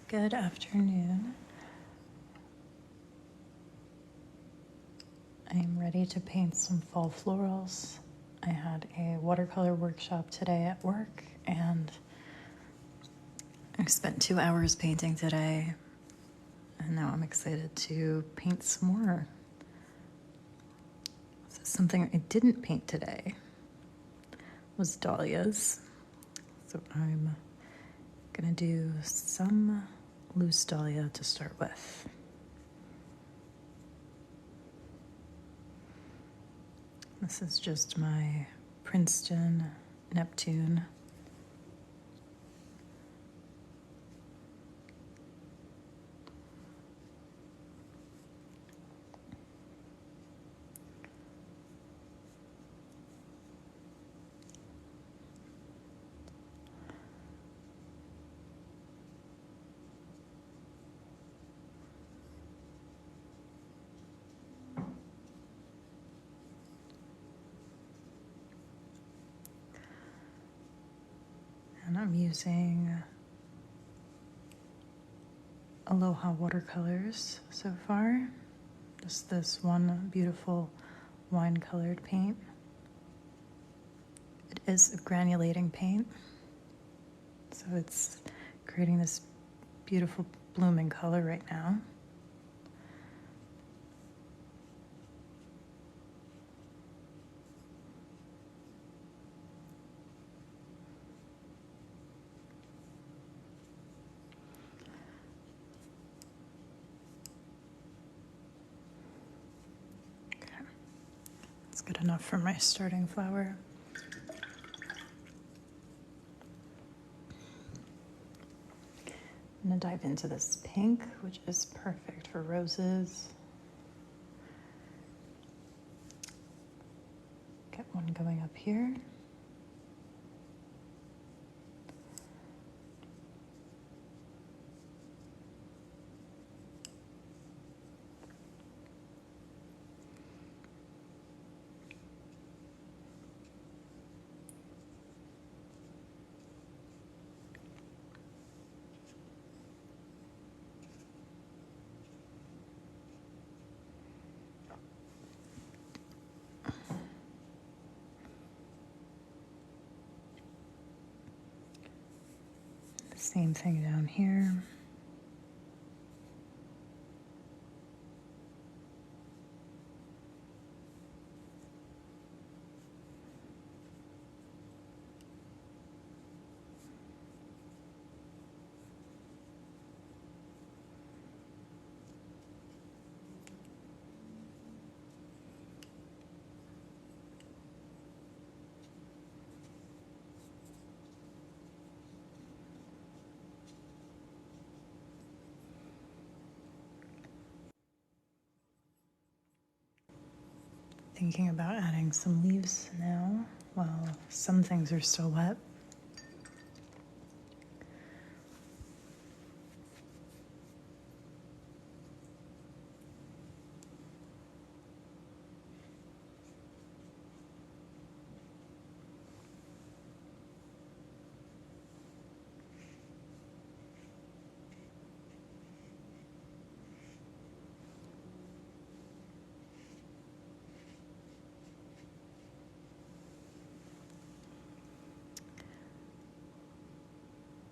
Good afternoon. I am ready to paint some fall florals. I had a watercolor workshop today at work and I spent 2 hours painting today, and now I'm excited to paint some more. So something I didn't paint today was dahlias. So I'm gonna do some loose dahlia to start with. This is just my Princeton Neptune. And I'm using Aloha watercolors so far. Just this one beautiful wine-colored paint. It is a granulating paint, so it's creating this beautiful blooming color right now. It's good enough for my starting flower. I'm gonna dive into this pink, which is perfect for roses. Get one going up here. Same thing down here. Thinking about adding some leaves now while some things are still wet.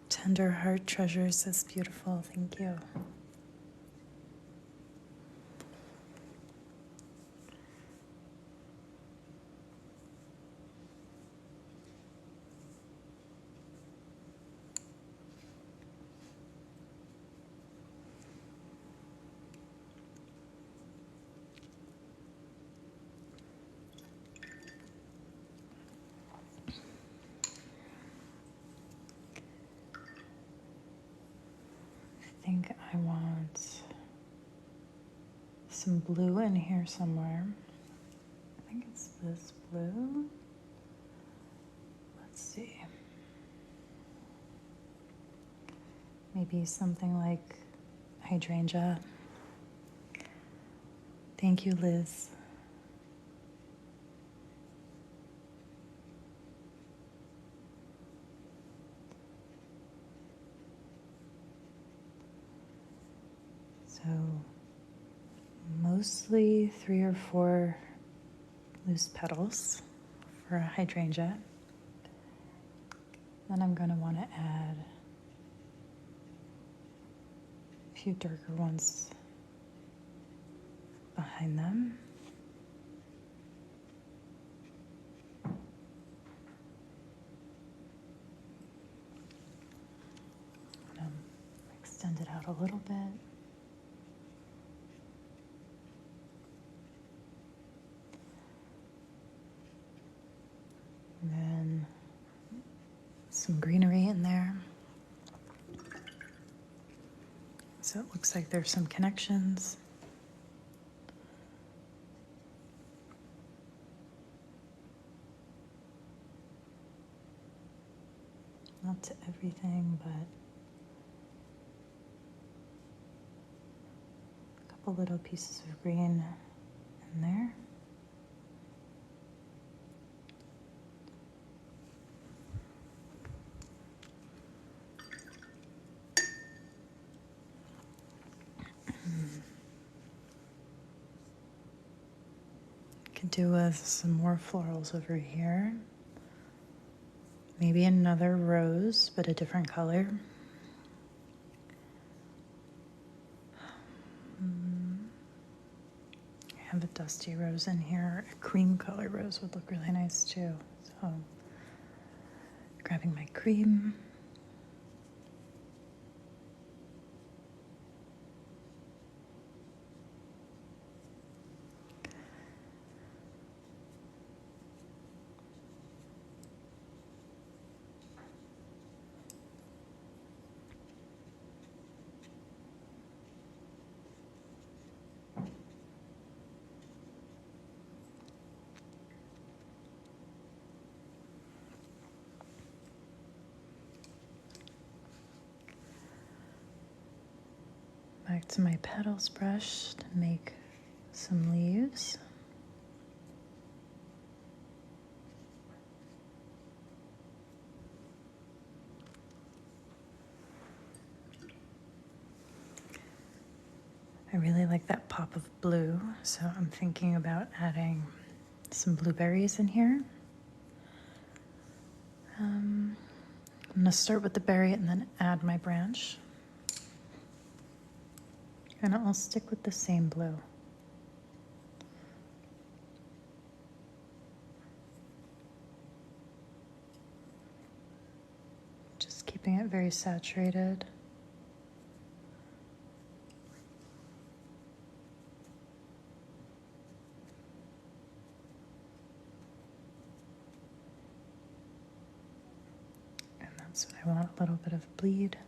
Tender Heart Treasures is beautiful, thank you. I think I want some blue in here somewhere. I think it's this blue. Let's see. Maybe something like hydrangea. Thank you, Liz. So mostly 3 or 4 loose petals for a hydrangea. Then I'm going to want to add a few darker ones behind them. Extend it out a little bit. And then some greenery in there. So it looks like there's some connections. Not to everything, but a couple little pieces of green in there. Could do with some more florals over here. Maybe another rose, but a different color. I have a dusty rose in here. A cream color rose would look really nice too. So, grabbing my cream. Back to my petals brush to make some leaves. I really like that pop of blue, so I'm thinking about adding some blueberries in here. I'm going to start with the berry and then add my branch. And I'll stick with the same blue. Just keeping it very saturated. And that's what I want, a little bit of bleed.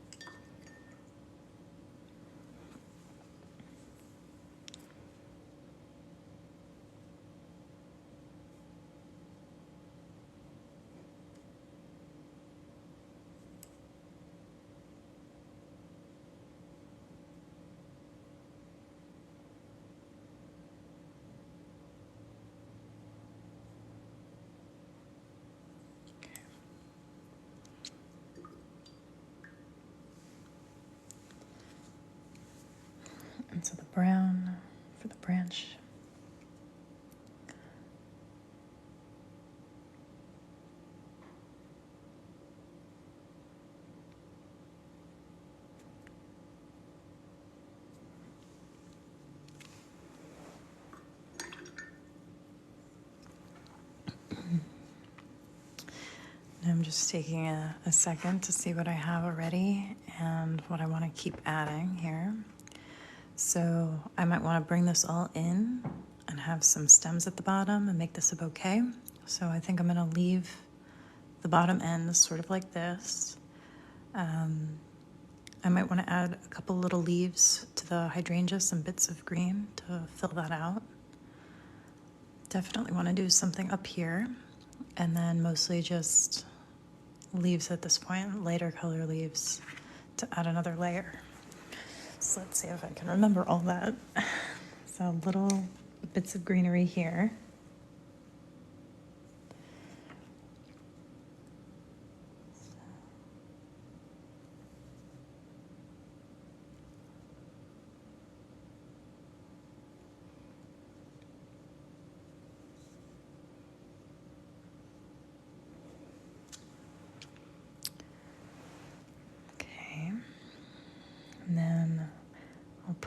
And so the brown for the branch. And I'm just taking a second to see what I have already and what I want to keep adding here. So I might want to bring this all in and have some stems at the bottom and make this a bouquet. So I think I'm going to leave the bottom end sort of like this. I might want to add a couple little leaves to the hydrangea, some bits of green to fill that out. Definitely want to do something up here, and then mostly just leaves at this point, lighter color leaves to add another layer. So let's see if I can remember all that. So little bits of greenery here.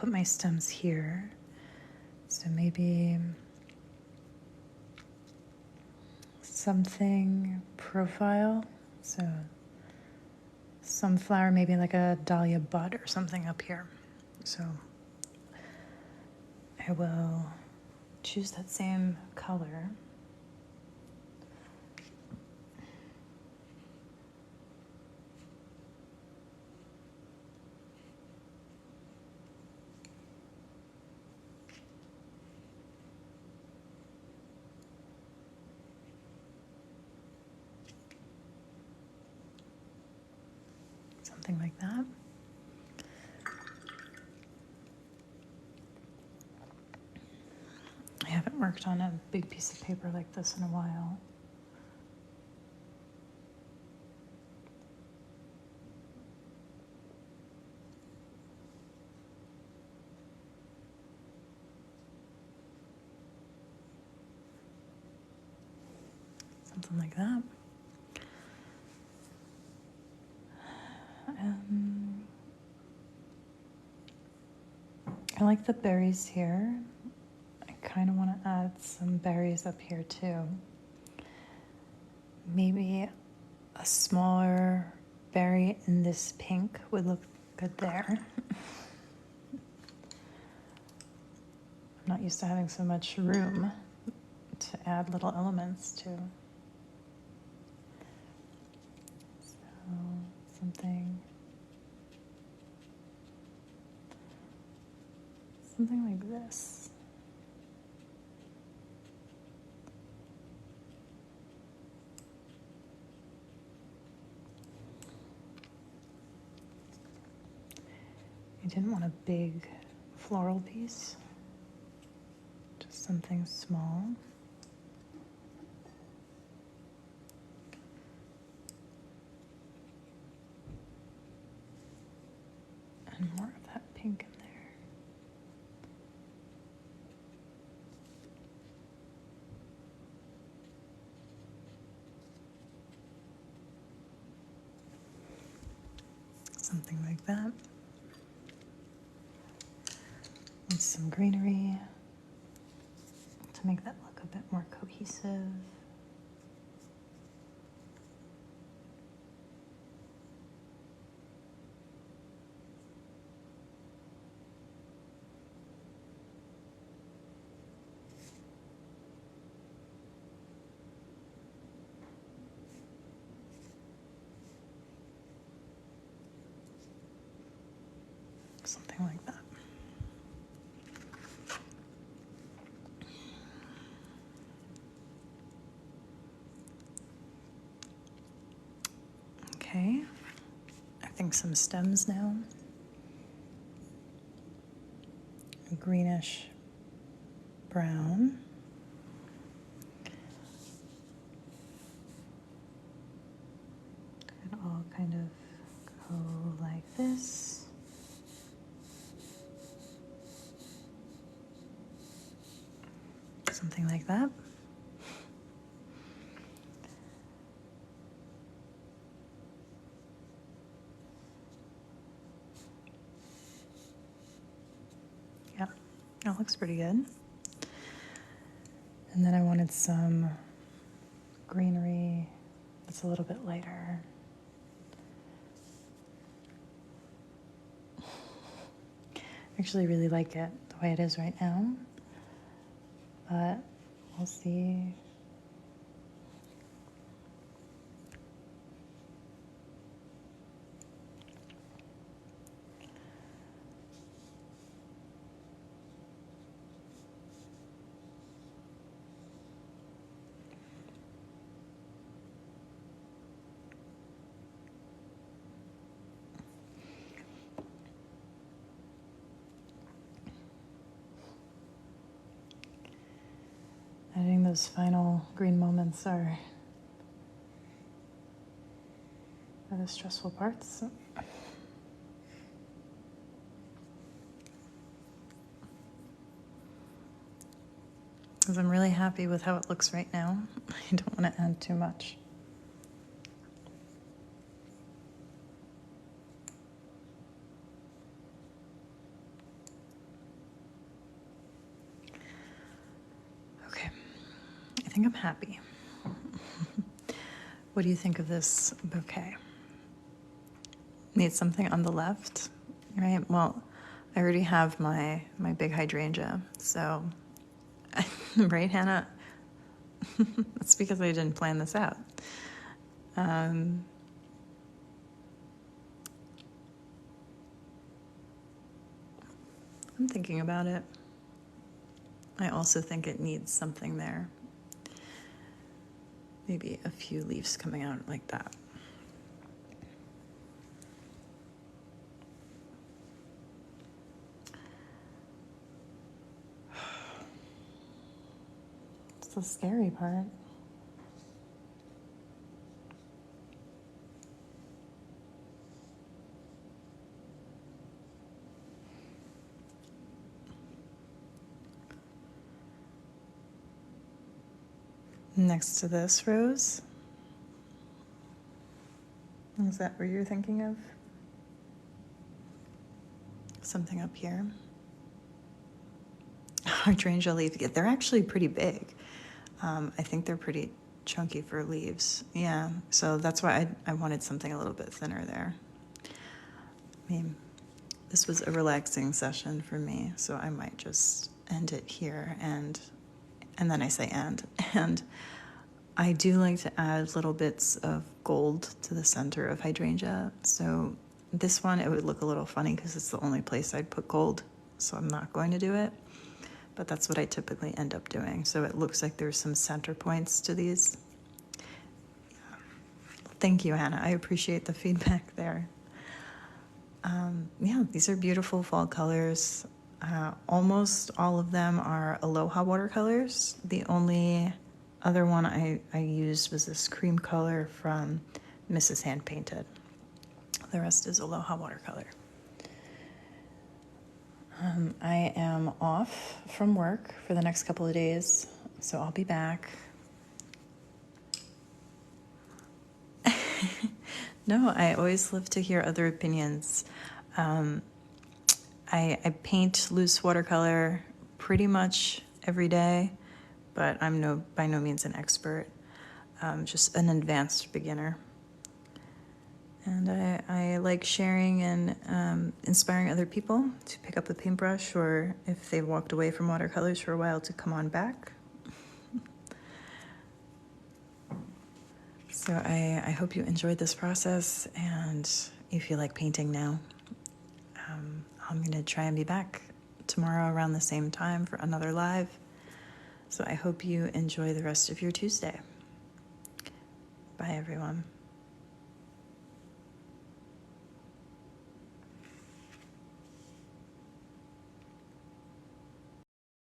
put my stems here. So maybe something profile. So some flower, maybe like a dahlia bud or something up here. So I will choose that same color. Something like that. I haven't worked on a big piece of paper like this in a while. Something like that. I like the berries here. I kind of want to add some berries up here too. Maybe a smaller berry in this pink would look good there. I'm not used to having so much room to add little elements to. So something like this. I didn't want a big floral piece, just something small. And more of that pink in there. Something like that. And some greenery to make that look a bit more cohesive. Something like that. Okay, I think some stems now. A greenish brown. And all kind of go like this. Something like that. Yeah, that looks pretty good. And then I wanted some greenery that's a little bit lighter. I actually really like it the way it is right now, but we'll see. Adding those final green moments are the stressful parts. Because I'm really happy with how it looks right now. I don't want to add too much. think I'm happy. What do you think of this bouquet? Need something on the left, right? Well, I already have my big hydrangea, so right, Hannah? That's because I didn't plan this out. I'm thinking about it. I also think it needs something there. Maybe a few leaves coming out like that. It's the scary part. Next to this rose. Is that what you're thinking of? Something up here. Hydrangea leaf. They're actually pretty big. I think they're pretty chunky for leaves. Yeah, so that's why I wanted something a little bit thinner there. I mean, this was a relaxing session for me, so I might just end it here and then I say and I do like to add little bits of gold to the center of hydrangea. So this one, it would look a little funny because it's the only place I'd put gold, so I'm not going to do it. But that's what I typically end up doing. So it looks like there's some center points to these. Thank you, Hannah. I appreciate the feedback there. Yeah, these are beautiful fall colors. Almost all of them are Aloha watercolors. The only other one I used was this cream color from Mrs. Handpainted. The rest is Aloha watercolor. I am off from work for the next couple of days, so I'll be back. No, I always love to hear other opinions. I paint loose watercolor pretty much every day, but I'm by no means an expert, just an advanced beginner. And I like sharing and inspiring other people to pick up a paintbrush, or if they've walked away from watercolors for a while, to come on back. So I hope you enjoyed this process, and you feel like painting now. I'm going to try and be back tomorrow around the same time for another live. So I hope you enjoy the rest of your Tuesday. Bye, everyone.